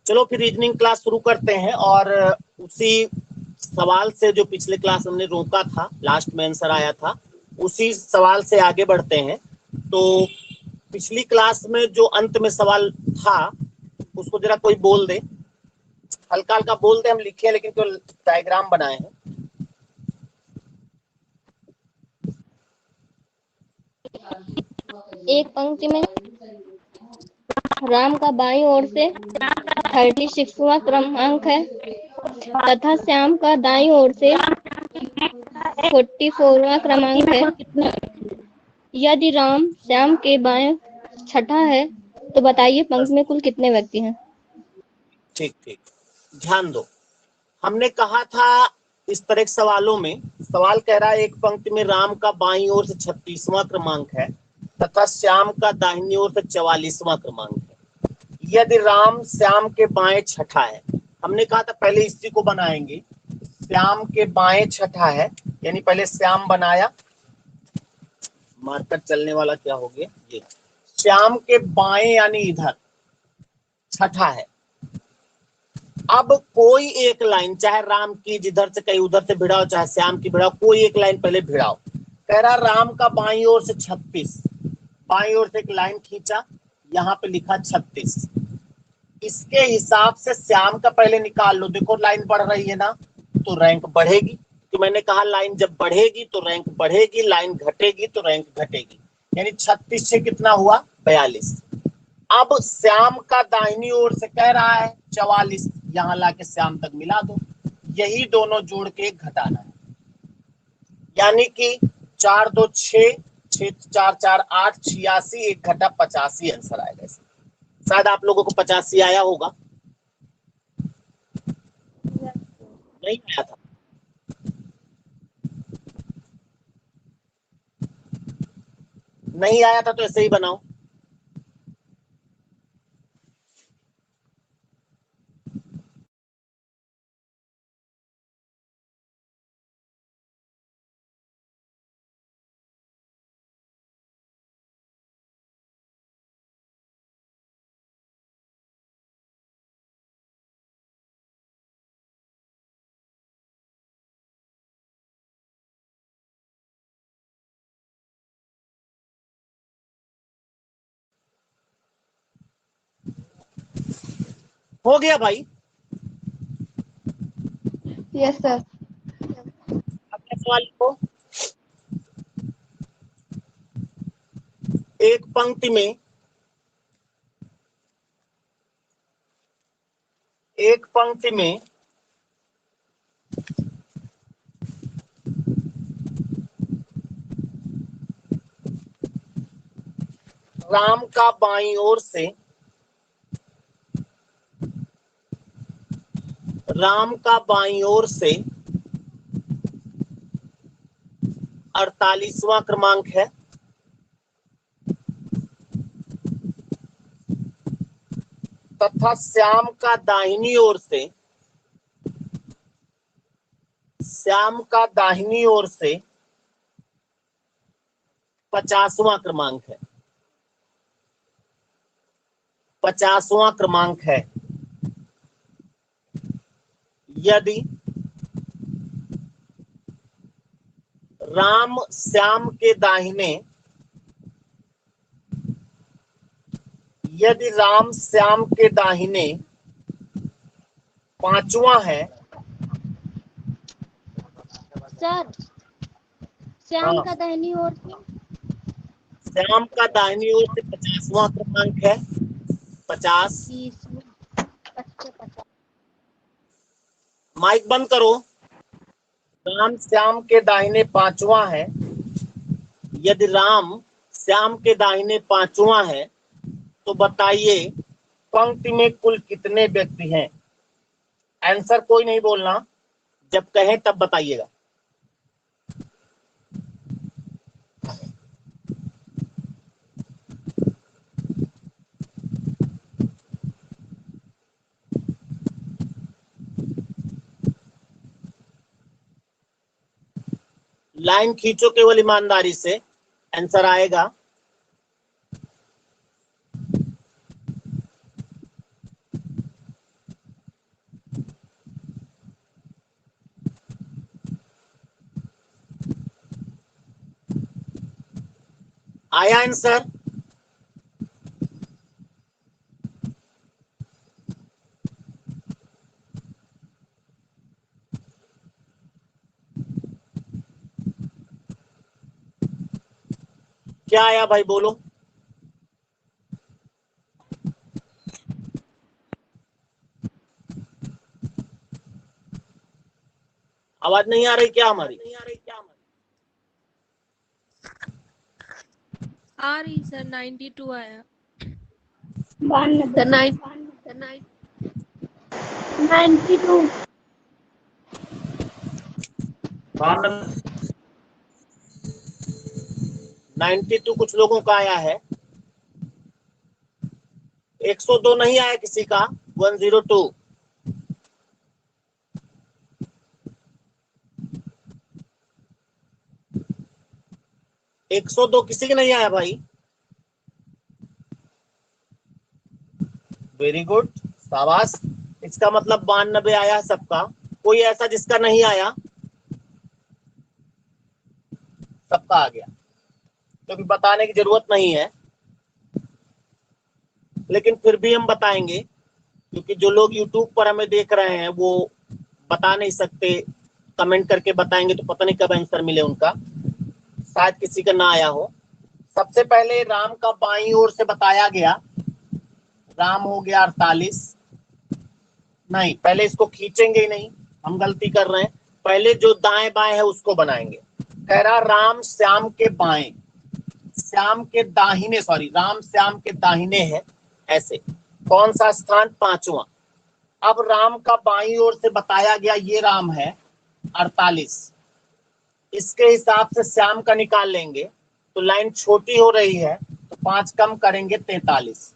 चलो फिर reasoning class शुरू करते हैं और उसी सवाल से जो पिछले क्लास हमने रोका था, लास्ट में आंसर आया था, उसी सवाल से आगे बढ़ते हैं। तो पिछली क्लास में जो अंत में सवाल था उसको जरा कोई बोल दे, हल्का हल्का बोल दे, हम लिखे लेकिन केवल डायग्राम बनाए हैं। एक पंक्ति में राम का बाईं ओर से 36वां क्रमांक है तथा श्याम का दाईं ओर से 44वां क्रमांक है। यदि राम श्याम के बाएं छठा है तो बताइए पंक्ति में कुल कितने व्यक्ति हैं। ठीक ठीक, ध्यान दो। हमने कहा था इस तरह के सवालों में, सवाल कह रहा है एक पंक्ति में राम का बाईं ओर से 36वां क्रमांक है तथा श्याम का दाहिनी ओर से 44वां क्रमांक है। यदि राम श्याम के बाएं छठा है, हमने कहा था पहले इसी को बनाएंगे। श्याम के बाएं छठा है, यानी पहले श्याम बनाया, मार्कर चलने वाला क्या हो गया, ये श्याम के बाएं यानी इधर छठा है। अब कोई एक लाइन, चाहे राम की जिधर से कहीं उधर से भिड़ाओ, चाहे श्याम की भिड़ाओ, कोई एक लाइन पहले भिड़ाओ। कह रहा राम का बाईं ओर से 36, बाईं ओर से एक लाइन खींचा, यहाँ पे लिखा 36। इसके हिसाब से श्याम का पहले निकाल लो। देखो लाइन बढ़ रही है ना, तो रैंक बढ़ेगी। तो मैंने कहा लाइन जब बढ़ेगी तो रैंक बढ़ेगी, लाइन घटेगी तो रैंक घटेगी। यानी 36 से कितना हुआ, 42। अब श्याम का दाहिनी ओर से कह रहा है 44, यहां लाके श्याम तक मिला दो, यही दोनों जोड़ के घटाना है। यानी कि 4 2 6, 6 4 4 8, 86, एक घटा 85 आंसर आएगा। शायद आप लोगों को 85 आया होगा, नहीं आया था? नहीं आया था तो ऐसे ही बनाओ। हो गया भाई? Yes sir. अगला सवाल लिखो। एक पंक्ति में, एक पंक्ति में राम का बाईं ओर से, राम का बाईं ओर से 48वां क्रमांक है तथा श्याम का दाहिनी ओर से, श्याम का दाहिनी ओर से 50वां क्रमांक है, 50वां क्रमांक है। यदि राम श्याम के दाहिने, यदि राम श्याम के दाहिने पांचवा है, सर श्याम का दाहिनी ओर से, श्याम का दाहिनी ओर से 50वां क्रमांक है, 50। माइक बंद करो। राम श्याम के दाहिने पांचवा है, यदि राम श्याम के दाहिने पांचवा है तो बताइए पंक्ति में कुल कितने व्यक्ति हैं। आंसर कोई नहीं बोलना, जब कहें तब बताइएगा। लाइन खींचो केवल ईमानदारी से, आंसर आएगा। आया आंसर? क्या आया भाई, बोलो। आवाज नहीं आ रही क्या हमारी? आ रही सर, 92 आया। 92। 92 कुछ लोगों का आया है, 102 नहीं आया किसी का, 102। 102 किसी के नहीं आया भाई। वेरी गुड, शाबाश। इसका मतलब 92 आया सबका। कोई ऐसा जिसका नहीं आया? सबका आ गया, क्योंकि बताने की जरूरत नहीं है, लेकिन फिर भी हम बताएंगे, क्योंकि जो लोग YouTube पर हमें देख रहे हैं वो बता नहीं सकते, कमेंट करके बताएंगे तो पता नहीं कब आंसर मिले उनका, शायद किसी का ना आया हो। सबसे पहले राम का बाईं ओर से बताया गया, राम हो गया 48। नहीं, पहले इसको खींचेंगे ही नहीं, हम गलती कर रहे हैं। पहले जो दाएं बाएं है उसको बनाएंगे। कह रहा राम श्याम के बाएं, श्याम के दाहिने, सॉरी, राम श्याम के दाहिने है, ऐसे। कौन सा स्थान? पांचवा। अब राम का बाईं ओर से बताया गया ये राम है 48, इसके हिसाब से श्याम का निकाल लेंगे तो लाइन छोटी हो रही है, तो 5 कम करेंगे 43।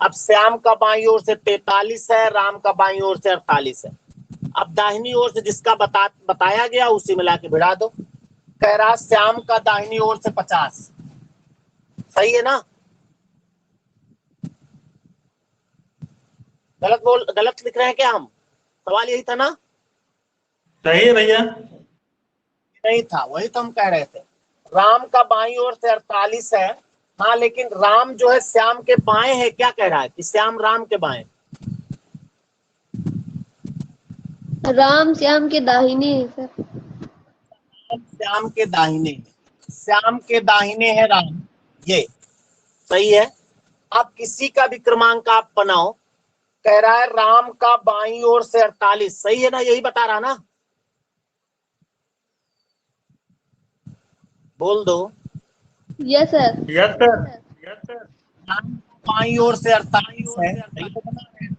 अब श्याम का बाईं ओर से 43 है, राम का बाईं ओर से 48 है। अब दाहिनी ओर से जिसका बताया गया उसी में लाके भिड़ा दो। कह रहा श्याम का दाहिनी ओर से 50, सही है ना? गलत लिख रहे हैं क्या हम? सवाल यही था ना? सही है भैया। नहीं था, वही तो हम कह रहे थे। राम का बाईं ओर से 48 है, हाँ, लेकिन राम जो है श्याम के बाएं है। क्या कह रहा है कि श्याम राम के बाएं? राम श्याम के दाहिने है सर। श्याम के दाहिने है, श्याम के दाहिने है राम, ये सही है। अब किसी का भी क्रमांक आप बनाओ। कह रहा है राम का बाईं ओर से 48, सही है ना? यही बता रहा ना? बोल दो। Yes sir. Yes sir. Ram का बाईं ओर से 48 है, सही तो बना रहे हैं।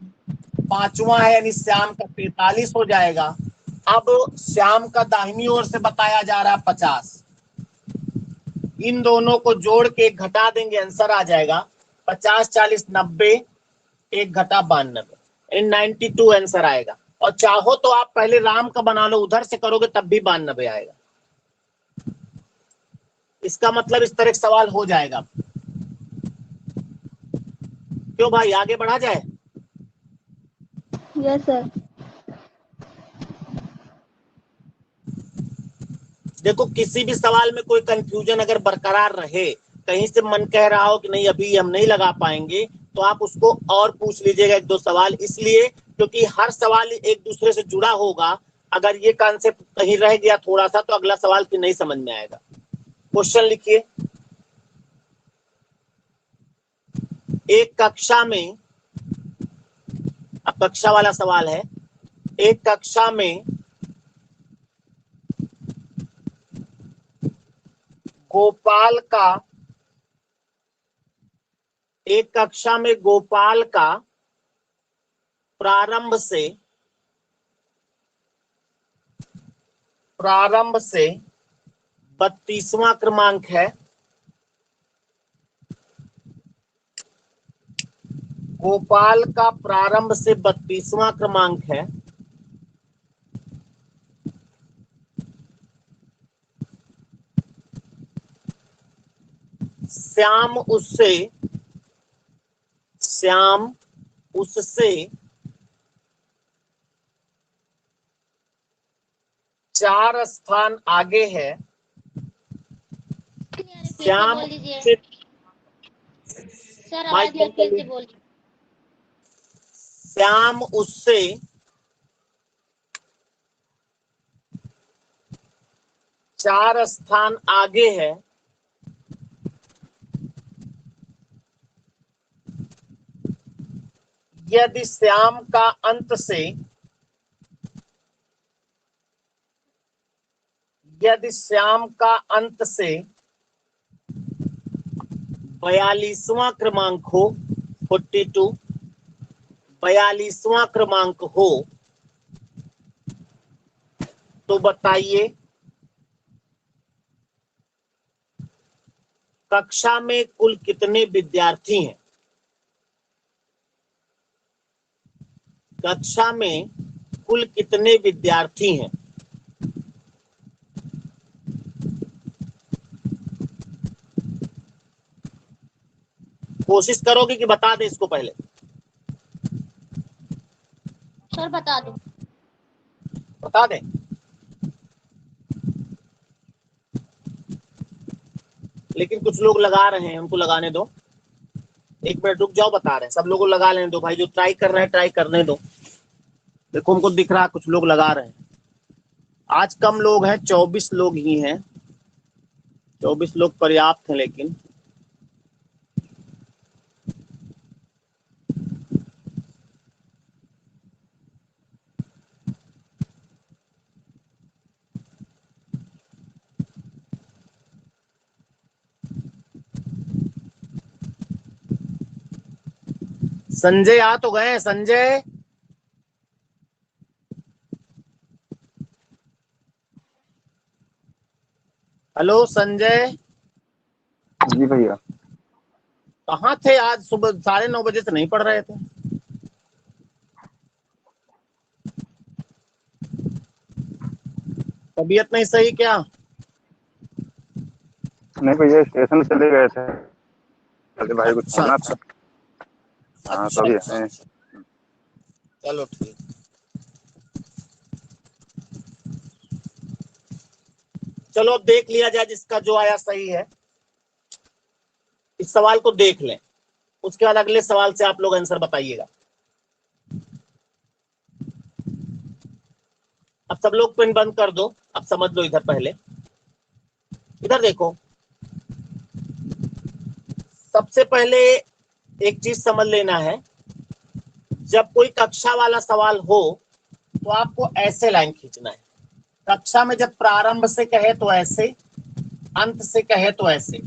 पांचवा है, यानी श्याम का 43 हो जाएगा। अब श्याम का दाहिनी ओर से बताया जा रहा है 50, इन दोनों को जोड़ के एक घटा देंगे, आंसर आ जाएगा 50 40 90, एक घटा 92, 92 आंसर आएगा। और चाहो तो आप पहले राम का बना लो, उधर से करोगे तब भी 92 आएगा। इसका मतलब इस तरह सवाल हो जाएगा। क्यों भाई, आगे बढ़ा जाए? Yes sir. देखो, किसी भी सवाल में कोई कंफ्यूजन अगर बरकरार रहे, कहीं से मन कह रहा हो कि नहीं अभी हम नहीं लगा पाएंगे, तो आप उसको और पूछ लीजिएगा एक दो सवाल, इसलिए क्योंकि हर सवाल एक दूसरे से जुड़ा होगा। अगर ये कॉन्सेप्ट कहीं रह गया थोड़ा सा, तो अगला सवाल फिर नहीं समझ में आएगा। क्वेश्चन लिखिए। एक कक्षा में, अब कक्षा वाला सवाल है, एक कक्षा में गोपाल का, एक कक्षा में गोपाल का प्रारंभ से 32वां क्रमांक है। गोपाल का प्रारंभ से 32वां क्रमांक है। श्याम उससे 4 स्थान आगे है। फिर से श्याम बोल दीजिए से सर, माइक आवाज बंद कर फिर से लीजिए। बोलिए। श्याम उससे 4 स्थान आगे है यदि श्याम का अंत से 42वां क्रमांक हो, 42 42वां क्रमांक हो, तो बताइए कक्षा में कुल कितने विद्यार्थी हैं? कक्षा में कुल कितने विद्यार्थी हैं? कोशिश करोगे कि बता दे इसको पहले? सर बता दो। बता दें? लेकिन कुछ लोग लगा रहे हैं, उनको लगाने दो। 1 मिनट रुक जाओ, बता रहे हैं। सब लोगों को लगा लेने दो भाई, जो ट्राई कर रहे हैं ट्राई करने दो। देखो हमको दिख रहा कुछ लोग लगा रहे हैं। आज कम लोग हैं, 24 लोग ही हैं। 24 लोग पर्याप्त हैं। लेकिन संजय आ तो गए। संजय, हेलो संजय, जी भैया। कहाँ थे आज? सुबह 9:30 बजे से नहीं पढ़ रहे थे? तबीयत नहीं सही क्या? नहीं भैया, स्टेशन चले गए थे, अरे भाई को अच्छा छोड़ना था। अच्छा हाँ अच्छा तभी अच्छा है। अच्छा। चलो ठीक। चलो अब देख लिया जाए, जिसका जो आया सही है। इस सवाल को देख लें, उसके बाद अगले सवाल से आप लोग आंसर बताइएगा। अब सब लोग पेन बंद कर दो। अब समझ लो, इधर पहले इधर देखो। सबसे पहले एक चीज समझ लेना है, जब कोई कक्षा वाला सवाल हो तो आपको ऐसे लाइन खींचना है। कक्षा में जब प्रारंभ से कहे तो ऐसे, अंत से कहे तो ऐसे,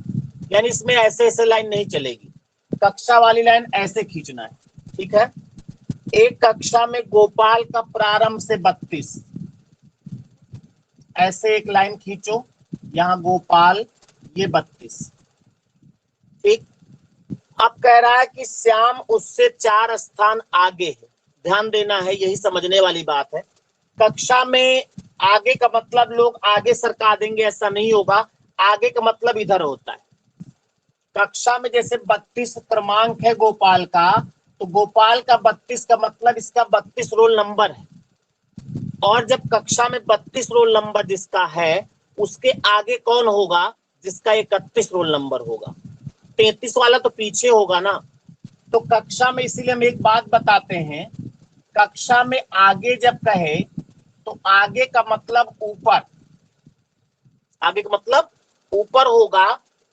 यानी इसमें ऐसे ऐसे लाइन नहीं चलेगी। कक्षा वाली लाइन ऐसे खींचना है, ठीक है? एक कक्षा में गोपाल का प्रारंभ से 32, ऐसे एक लाइन खींचो। यहां गोपाल, ये 32, ठीक। अब कह रहा है कि श्याम उससे 4 स्थान आगे है। ध्यान देना है, यही समझने वाली बात है। कक्षा में आगे का मतलब लोग आगे सरका देंगे, ऐसा नहीं होगा। आगे का मतलब इधर होता है। कक्षा में जैसे 32 क्रमांक है गोपाल का, तो गोपाल का 32 का मतलब इसका 32 रोल नंबर है। और जब कक्षा में 32 रोल नंबर जिसका है, उसके आगे कौन होगा? जिसका 31 रोल नंबर होगा। 33 वाला तो पीछे होगा ना। तो कक्षा में, इसीलिए हम एक बात बताते हैं, कक्षा में आगे जब कहे तो आगे का मतलब ऊपर, आगे का मतलब ऊपर होगा।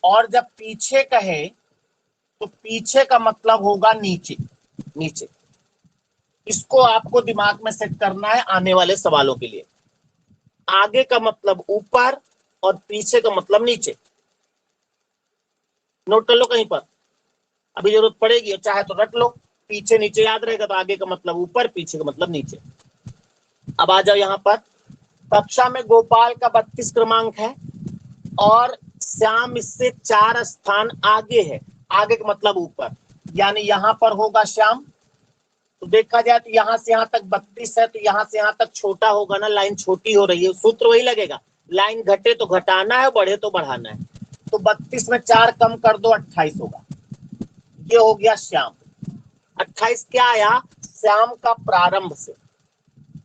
और जब पीछे कहे तो पीछे का मतलब होगा नीचे, नीचे। इसको आपको दिमाग में सेट करना है आने वाले सवालों के लिए। आगे का मतलब ऊपर और पीछे का मतलब नीचे। नोट कर लो कहीं पर, अभी जरूरत पड़ेगी, और चाहे तो रट लो। पीछे नीचे याद रहेगा, तो आगे का मतलब ऊपर, पीछे का मतलब नीचे। अब आ जाओ यहां पर। कक्षा में गोपाल का 32 क्रमांक है और श्याम इससे 4 स्थान आगे है। आगे का मतलब ऊपर, यानी यहां पर होगा श्याम। तो देखा जाए तो यहां से यहां तक 32 है, तो यहां से यहां तक छोटा होगा ना, लाइन छोटी हो रही है। सूत्र वही लगेगा, लाइन घटे तो घटाना है, बढ़े तो बढ़ाना है। तो 32 में 4 कम कर दो, 28 होगा। ये हो गया श्याम। 28 क्या आया? श्याम का प्रारंभ से।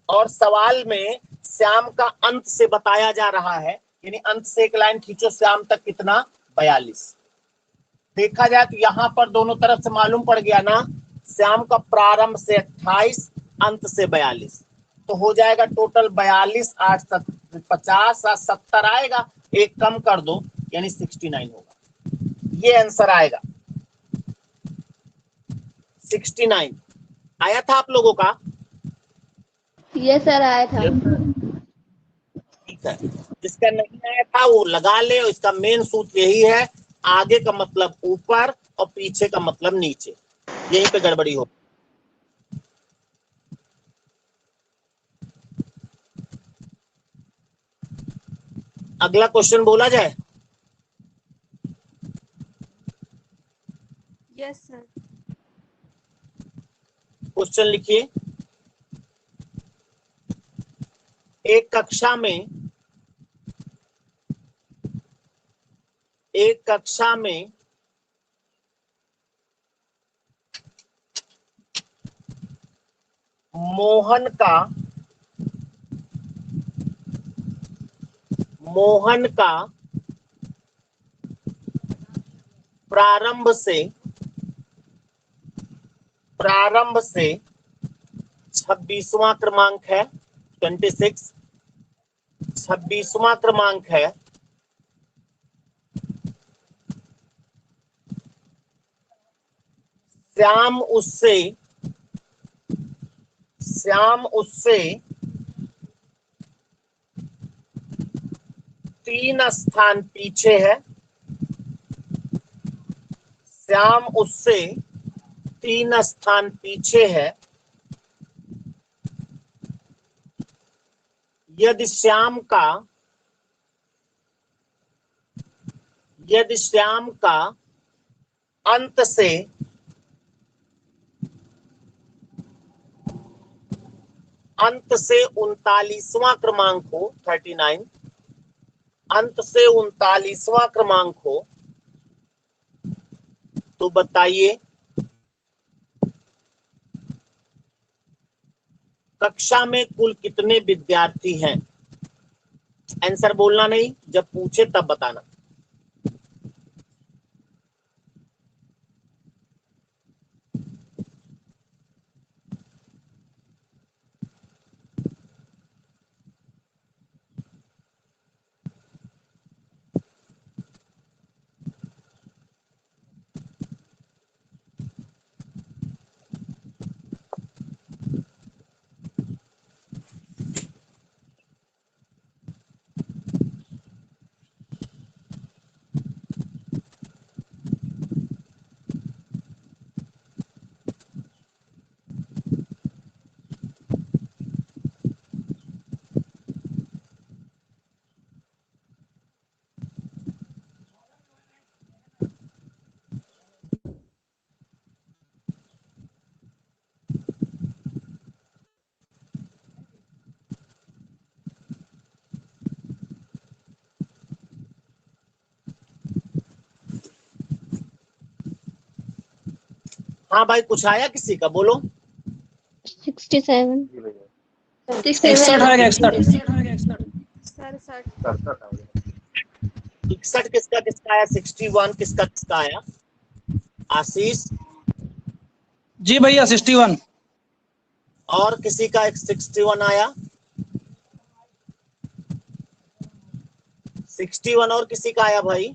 और सवाल में श्याम का अंत से बताया जा रहा है, यानी अंत से एक लाइन खींचो, श्याम तक कितना? 42। देखा जाए तो यहां पर दोनों तरफ से मालूम पड़ गया ना, श्याम का प्रारंभ से 28, अंत से 42, तो हो जाएगा टोटल 42, 8 50 और 70 आएगा, एक कम कर दो यानी 69 होगा। ये आंसर आएगा 69। आया था आप लोगों का? ये सर आया था। ठीक है, जिसका नहीं आया था वो लगा ले, और इसका मेन सूत्र यही है, आगे का मतलब ऊपर और पीछे का मतलब नीचे, यहीं पे गड़बड़ी हो। अगला क्वेश्चन बोला जाए। Yes sir. क्वेश्चन लिखिए। एक कक्षा में मोहन का प्रारंभ से 26वां क्रमांक है, 26 26वां क्रमांक है। श्याम उससे 3 स्थान पीछे है। श्याम उससे 3 स्थान पीछे है। यदि श्याम का अंत से अंत से 39वां क्रमांक हो, 39, अंत से 39वां क्रमांक हो, तो बताइए कक्षा में कुल कितने विद्यार्थी हैं? आंसर बोलना नहीं, जब पूछे तब बताना। हाँ भाई, कुछ आया किसी का? बोलो। 67। जी भैया। 61 आएगा 61। सर 60। 67 आ गया। 61 किसका किसका आया? 61 किसका किसका आया? आशीष जी भैया 61। और किसी का एक 61 आया? 61 और किसी का आया भाई?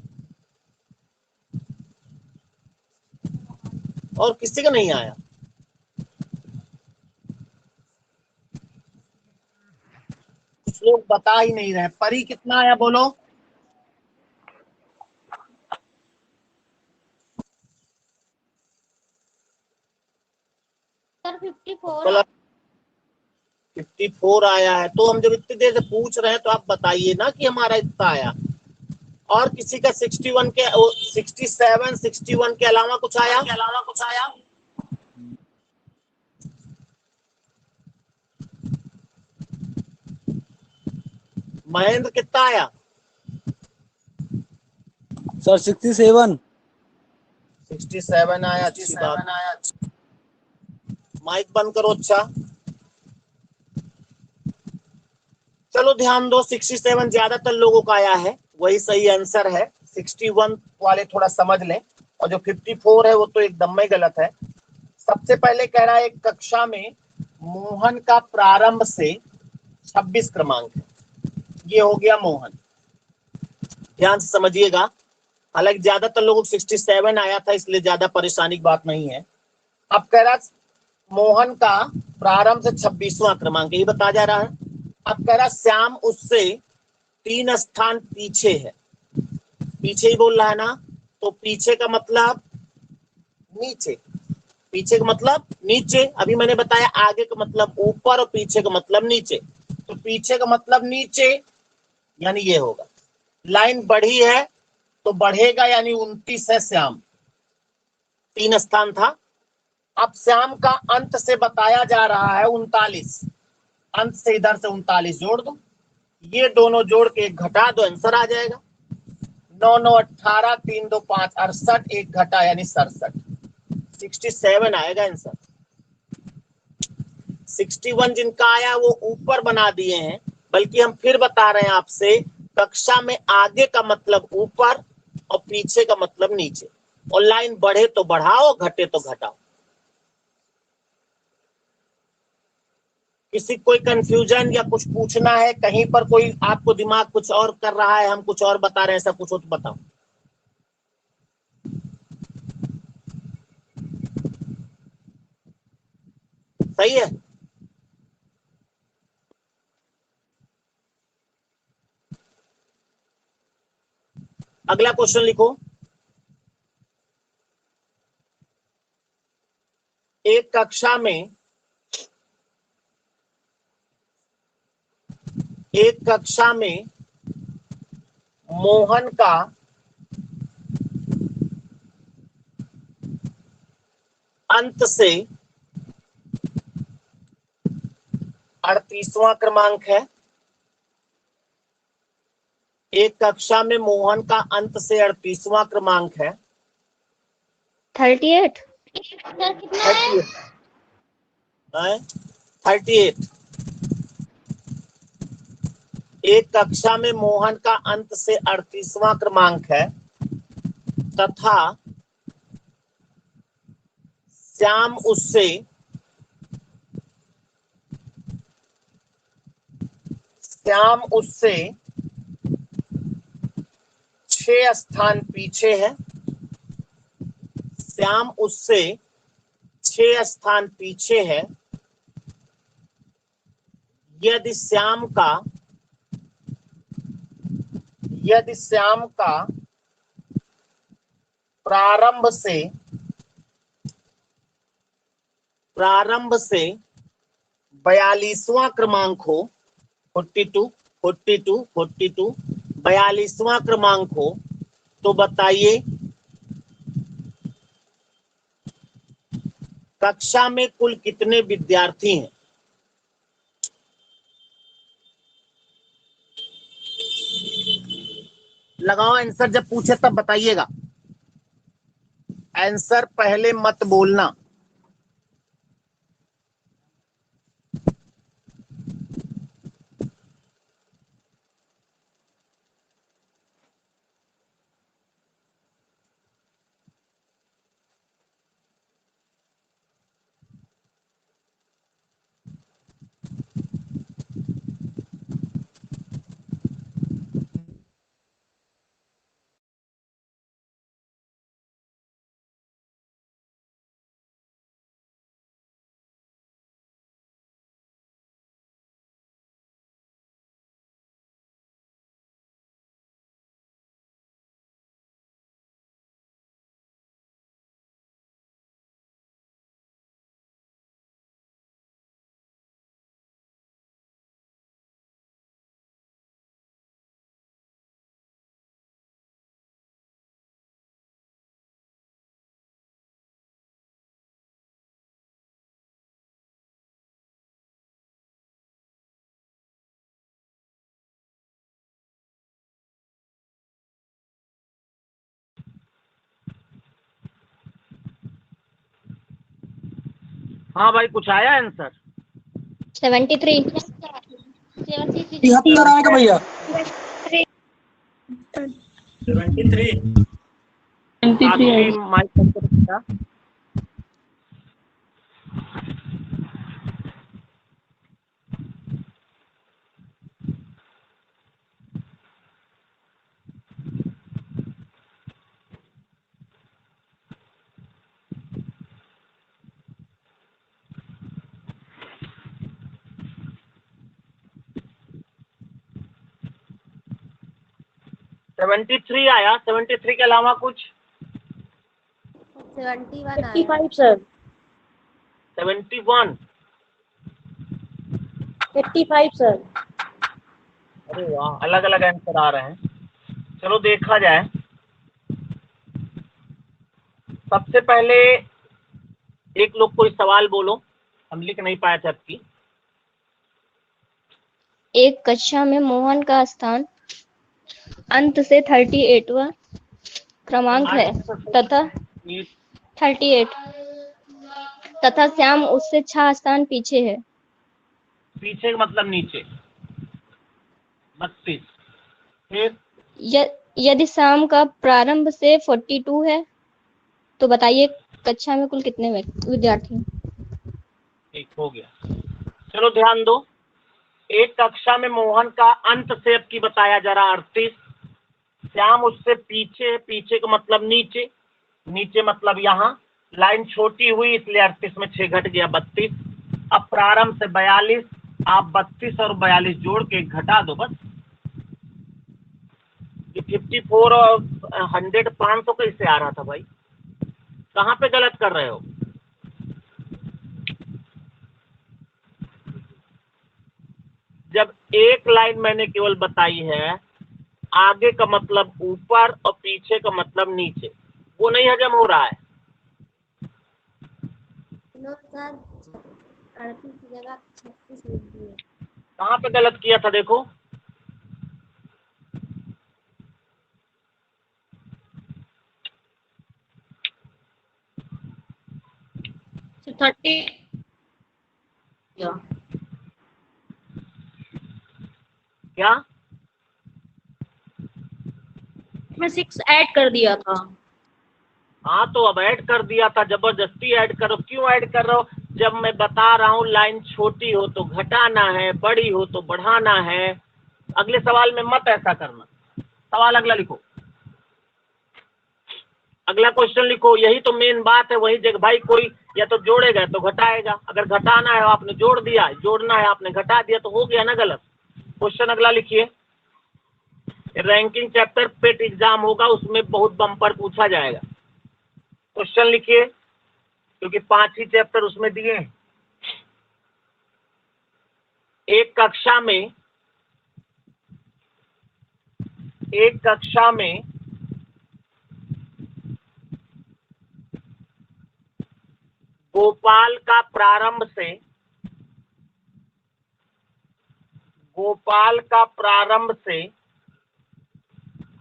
और किसी का नहीं आया? कुछ लोग बता ही नहीं रहे। परी कितना आया बोलो? सर 54। 54 आया है। तो हम जब इतनी देर से पूछ रहे हैं तो आप बताइए ना कि हमारा इतना आया। और किसी का 61 के 67 61 के अलावा कुछ आया? महेंद्र कितना आया? सर 67। 67 आया। अच्छी बात। माइक बंद करो। अच्छा, चलो ध्यान दो, 67 ज्यादातर लोगों का आया है, वही सही आंसर है। 61 वाले थोड़ा समझ लें, और जो 54 है वो तो एकदम में गलत है। सबसे पहले कह रहा है एक कक्षा में मोहन का प्रारंभ से 26 क्रमांक है। ये हो गया मोहन, ध्यान से समझिएगा। हालांकि ज्यादातर लोगों को 67 आया था, इसलिए ज्यादा परेशानी की बात नहीं है। अब कह रहा मोहन का प्रारंभ से 26वां क्रमांक, ये बता जा रहा है। अब कह रहा श्याम उससे 3 स्थान पीछे है, पीछे ही बोल रहा है ना, तो पीछे का मतलब नीचे, पीछे का मतलब नीचे। अभी मैंने बताया आगे का मतलब ऊपर और पीछे का मतलब नीचे, तो पीछे का मतलब नीचे, यानी ये होगा। लाइन बढ़ी है तो बढ़ेगा, यानी 29 है श्याम, 3 स्थान था। अब श्याम का अंत से बताया जा रहा है 39, अंत से इधर से 39 जोड़ दो, ये दोनों जोड़ के एक घटा दो, आंसर आ जाएगा। 9 9 18, 3 2 5 68, एक घटा यानी 67, 67 आएगा आंसर। 61 जिनका आया वो ऊपर बना दिए हैं, बल्कि हम फिर बता रहे हैं आपसे, कक्षा में आगे का मतलब ऊपर और पीछे का मतलब नीचे, और लाइन बढ़े तो बढ़ाओ, घटे तो घटाओ। किसी कोई कंफ्यूजन या कुछ पूछना है कहीं पर, कोई आपको दिमाग कुछ और कर रहा है, हम कुछ और बता रहे हैं, ऐसा कुछ हो तो बताओ। सही है। अगला क्वेश्चन लिखो। एक कक्षा में मोहन का अंत से 38वां क्रमांक है। एक कक्षा में मोहन का अंत से 38वां क्रमांक है। 38 कितना है? 38। एक कक्षा में मोहन का अंत से 38वां क्रमांक है तथा श्याम उससे 6 स्थान पीछे है। श्याम उससे 6 स्थान पीछे है। यदि श्याम का प्रारंभ से 42वां क्रमांक हो, 42 42वां क्रमांक हो, तो बताइए कक्षा में कुल कितने विद्यार्थी हैं? लगाओ आंसर, जब पूछे तब बताइएगा, आंसर पहले मत बोलना। हाँ भाई, कुछ आया आंसर? 73। 73 आएगा भैया। 73। आप भी माइक करके रखना। सेवेंटी थ्री आया, 73 के अलावा कुछ? 71 आया। 85 सर। 71। 85 सर। अरे वाह, अलग अलग आंसर आ रहे हैं। चलो देखा जाए। सबसे पहले एक लोग कोई सवाल बोलो, हम लिख नहीं पाए थे आपकी। एक कक्षा में मोहन का स्थान अंत से 38वां क्रमांक है तथा 38 तथा श्याम उससे 6 स्थान पीछे है। पीछे का मतलब नीचे। 32। फिर यदि श्याम का प्रारंभ से 42 है तो बताइए कक्षा में कुल कितने विद्यार्थी? ठीक हो गया। चलो ध्यान दो। एक कक्षा में मोहन का अंत से अब की बताया जा रहा 38, श्याम उससे पीछे, पीछे का मतलब नीचे, नीचे मतलब यहाँ लाइन छोटी हुई इसलिए 38 में 6 घट गया 32। अब प्रारंभ से 42, आप 32 और 42 जोड़ के घटा दो बस। ये 54 और 100 500 कैसे आ रहा था भाई? कहाँ पे गलत कर रहे हो? जब एक लाइन मैंने केवल बताई है, आगे का मतलब ऊपर और पीछे का मतलब नीचे, वो नहीं हजम हो रहा है। कहाँ पे गलत किया था देखो? सर 30 क्या? मैं 6 ऐड कर दिया था। हाँ तो अब ऐड कर दिया था, जबरदस्ती ऐड करो। क्यों ऐड कर रहे हो? जब मैं बता रहा हूँ लाइन छोटी हो तो घटाना है, बड़ी हो तो बढ़ाना है। अगले सवाल में मत ऐसा करना। सवाल अगला लिखो, अगला क्वेश्चन लिखो। यही तो मेन बात है। वही जगह भाई कोई या तो जोड़ेगा तो घटाएगा। अगर घटाना है आपने जोड़ दिया, जोड़ना है आपने घटा दिया, तो हो गया ना गलत। क्वेश्चन अगला लिखिए। रैंकिंग चैप्टर पेट एग्जाम होगा, उसमें बहुत बम्पर पूछा जाएगा। क्वेश्चन लिखिए, क्योंकि 5 ही चैप्टर उसमें दिए हैं। एक कक्षा में गोपाल का प्रारंभ से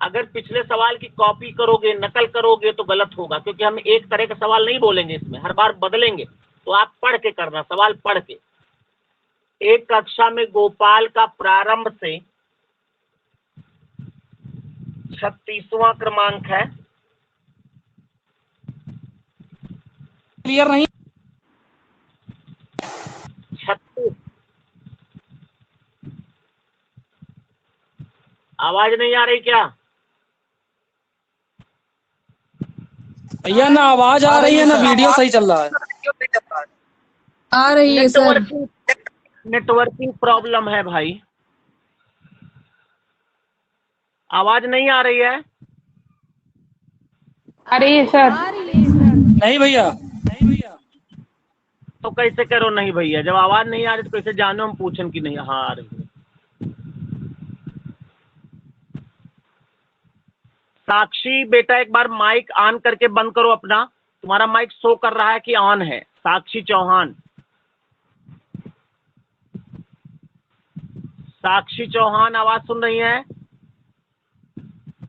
अगर पिछले सवाल की कॉपी करोगे, नकल करोगे तो गलत होगा, क्योंकि हम एक तरह का सवाल नहीं बोलेंगे, इसमें हर बार बदलेंगे। तो आप पढ़ के करना, सवाल पढ़ के। एक कक्षा में गोपाल का प्रारंभ से 36वां क्रमांक है। क्लियर नहीं? 36। आवाज नहीं आ रही क्या? भैया ना आवाज आ रही है ना वीडियो सही चल रहा है। आ रही है सर। नेटवर्किंग प्रॉब्लम है भाई, आवाज नहीं आ रही है। आ रही है सर। नहीं भैया। तो कैसे करो नहीं भैया? जब आवाज नहीं आ रही तो कैसे जानो हम पूछन कि नहीं हाँ आ रही है? साक्षी बेटा एक बार माइक ऑन करके बंद करो अपना। तुम्हारा माइक शो कर रहा है कि ऑन है। साक्षी चौहान, साक्षी चौहान आवाज सुन रही है?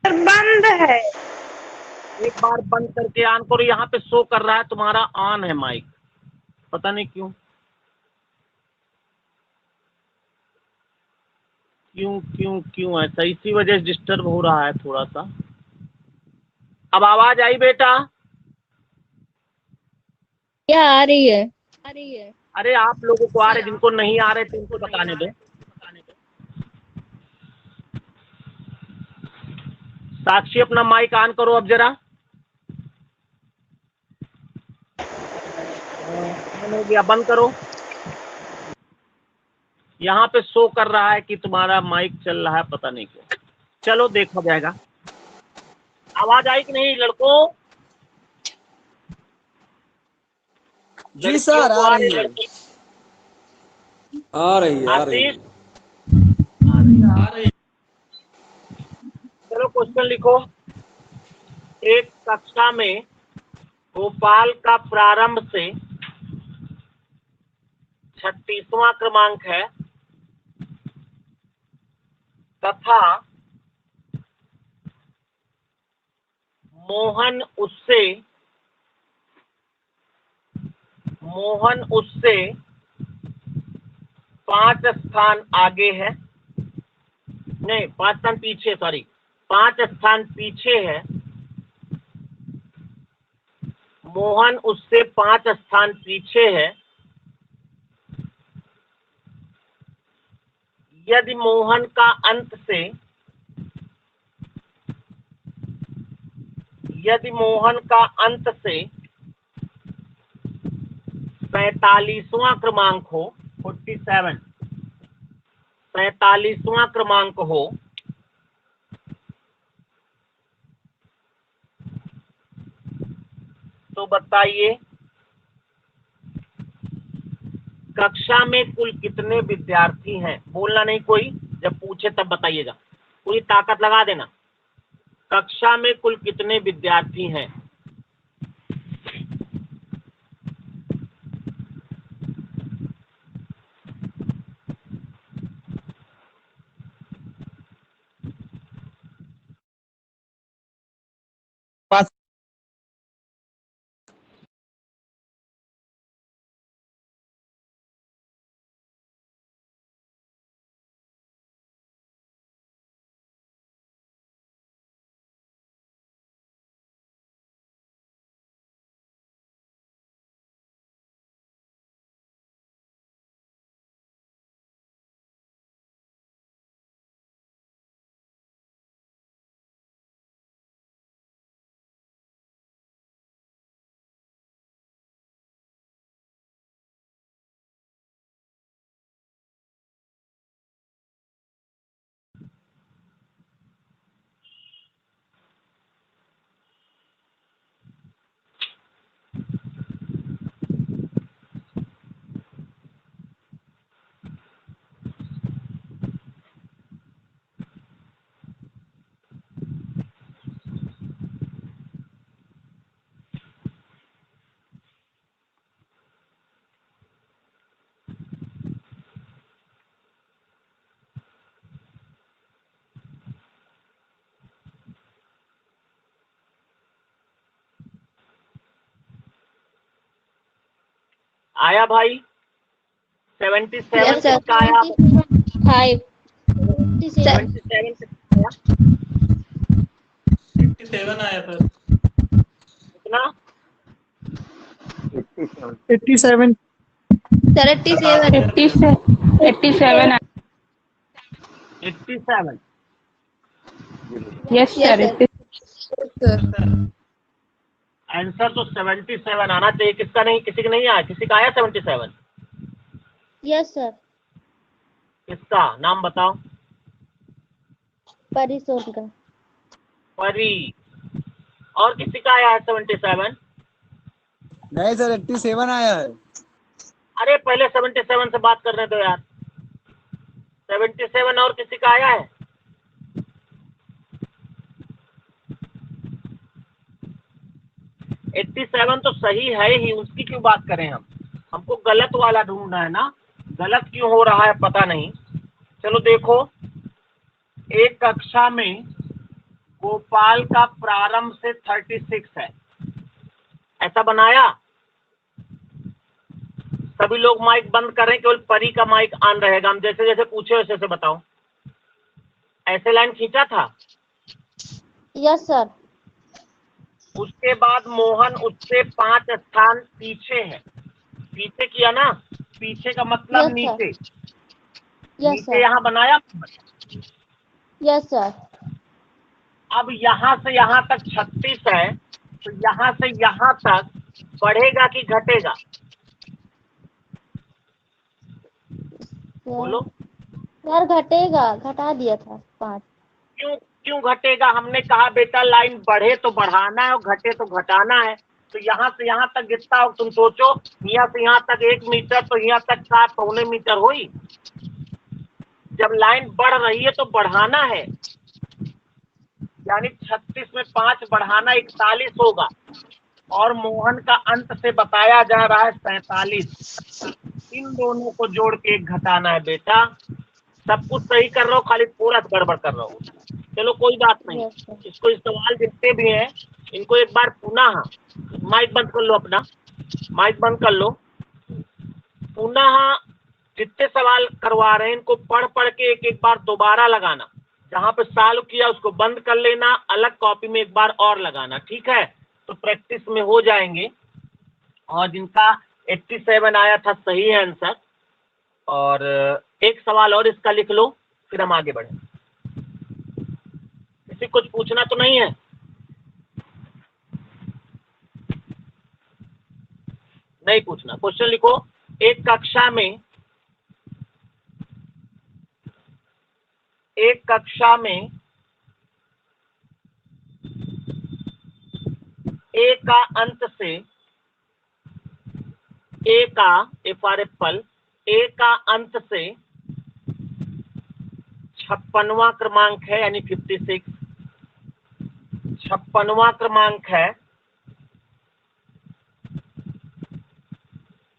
बंद है। एक बार बंद करके ऑन करो। यहाँ पे शो कर रहा है तुम्हारा ऑन है माइक, पता नहीं क्यों क्यों क्यों क्यों ऐसा, इसी वजह से डिस्टर्ब हो रहा है थोड़ा सा। अब आवाज आई बेटा? क्या आ रही है? अरे आप लोगों को आ रहे, जिनको नहीं आ रहे तुमको बताने दो। साक्षी अपना माइक ऑन करो अब जरा। ऑन हो गया, बंद करो। यहाँ पे शो कर रहा है कि तुम्हारा माइक चल रहा है, पता नहीं क्यों। चलो देखा जाएगा। आवाज आई कि नहीं लड़कों? जी सर, लड़कियों को आ रही है। लड़की- आ रही है, आ रही आशीष, है। आ रही। चलो क्वेश्चन लिखो। एक कक्षा में गोपाल का प्रारंभ से 36वां क्रमांक है तथा मोहन उससे 5 स्थान आगे है, नहीं 5 स्थान पीछे, सॉरी 5 स्थान पीछे है। मोहन उससे 5 स्थान पीछे है। यदि मोहन का अंत से 45वां क्रमांक हो, 47 45वां क्रमांक हो, तो बताइए कक्षा में कुल कितने विद्यार्थी हैं? बोलना नहीं कोई, जब पूछे तब बताइएगा, पूरी ताकत लगा देना। कक्षा में कुल कितने विद्यार्थी हैं? आया भाई? 77 Yes, sir. किसका आया? 5 77 किसका आया? 87 आया सर। कितना? 87 सर 87 87 87। यस सर आंसर तो 77 आना चाहिए। किसका नहीं, किसी का नहीं आया? किसी का आया 77? यस सर किसका नाम बताओ? परी सोनकर परी। और किसी का आया है 77? नहीं सर, 87 आया है। अरे पहले 77 से बात करने दो यार। 77 और किसी का आया है? एट्टी 87 तो सही है ही, उसकी क्यों बात करें हम? हमको गलत वाला ढूंढना है ना। गलत क्यों हो रहा है पता नहीं। चलो देखो, एक कक्षा में गोपाल का प्रारंभ से 36 है, ऐसा बनाया। सभी लोग माइक बंद करें, केवल परी का माइक ऑन रहेगा। हम जैसे जैसे पूछे वैसे वैसे बताओ। ऐसे लाइन खींचा था? यस सर उसके बाद मोहन उससे 5 स्थान पीछे है। पीछे किया ना, पीछे का मतलब Yes, sir. नीचे। यस नीचे सर, यहाँ बनाया। Yes sir. अब यहाँ से यहाँ तक 36 है, तो यहाँ से यहाँ तक बढ़ेगा कि घटेगा? बोलो यार घटेगा, घटा दिया था 5। क्यों क्यों घटेगा? हमने कहा बेटा लाइन बढ़े तो बढ़ाना है और घटे तो घटाना है। तो यहाँ से यहाँ तक कितना हो तुम सोचो, यहाँ से यहाँ तक 1 मीटर, तो यहाँ तक का 1.25 मीटर हुई। जब लाइन बढ़ रही है तो बढ़ाना है, यानी 36 में 5 बढ़ाना 41 होगा। और मोहन का अंत से बताया जा रहा है 47। इन दोनों को जोड़ के 1 घटाना है बेटा। सब कुछ सही कर रहा हूँ, खाली पूरा गड़बड़ कर रहा हूँ। चलो कोई बात नहीं। Yes sir. इसको इस सवाल जितने भी हैं इनको एक बार पुनः, माइक बंद कर लो अपना, माइक बंद कर लो। पुनः जितने सवाल करवा रहे हैं इनको पढ़ पढ़ के एक एक बार दोबारा लगाना। जहां पे सॉल्व किया उसको बंद कर लेना, अलग कॉपी में एक बार और लगाना, ठीक है? तो प्रैक्टिस में हो जाएंगे। और जिनका 87 आया था सही है आंसर। और एक सवाल और इसका लिख लो, फिर हम आगे बढ़ें। किसी कुछ पूछना तो नहीं है? नहीं पूछना। क्वेश्चन लिखो। एक कक्षा में ए का अंत से ए का फॉर एप्पल, ए का अंत से 56वां क्रमांक है, यानी 56, 56वां क्रमांक है,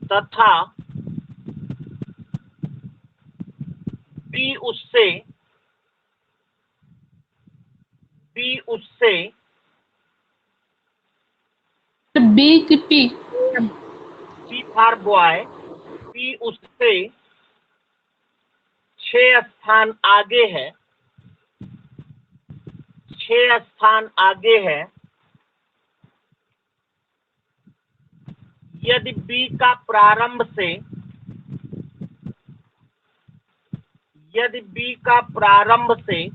तथा बी उससे बी की p b for boy, b उससे 6 स्थान आगे है, 6 स्थान आगे है। यदि बी का प्रारंभ से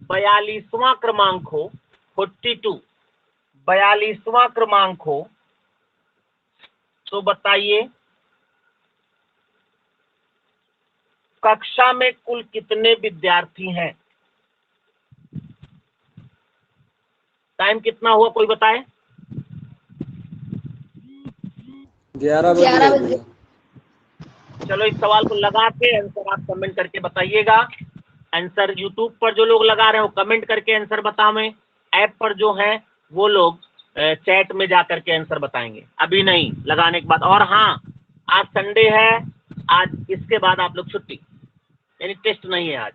42वां क्रमांक हो, 42 42वां क्रमांक हो, तो बताइए कक्षा में कुल कितने विद्यार्थी हैं? टाइम कितना हुआ कोई बताए? 11 बजे। चलो इस सवाल को लगा के आंसर आप कमेंट करके बताइएगा। आंसर यूट्यूब पर जो लोग लगा रहे हैं वो कमेंट करके आंसर बतावें। ऐप पर जो हैं वो लोग चैट में जा करके आंसर बताएंगे, अभी नहीं, लगाने के बाद। और हाँ, आज संडे है, आज इसके बाद आप लोग छुट्टी, यानी टेस्ट नहीं है आज।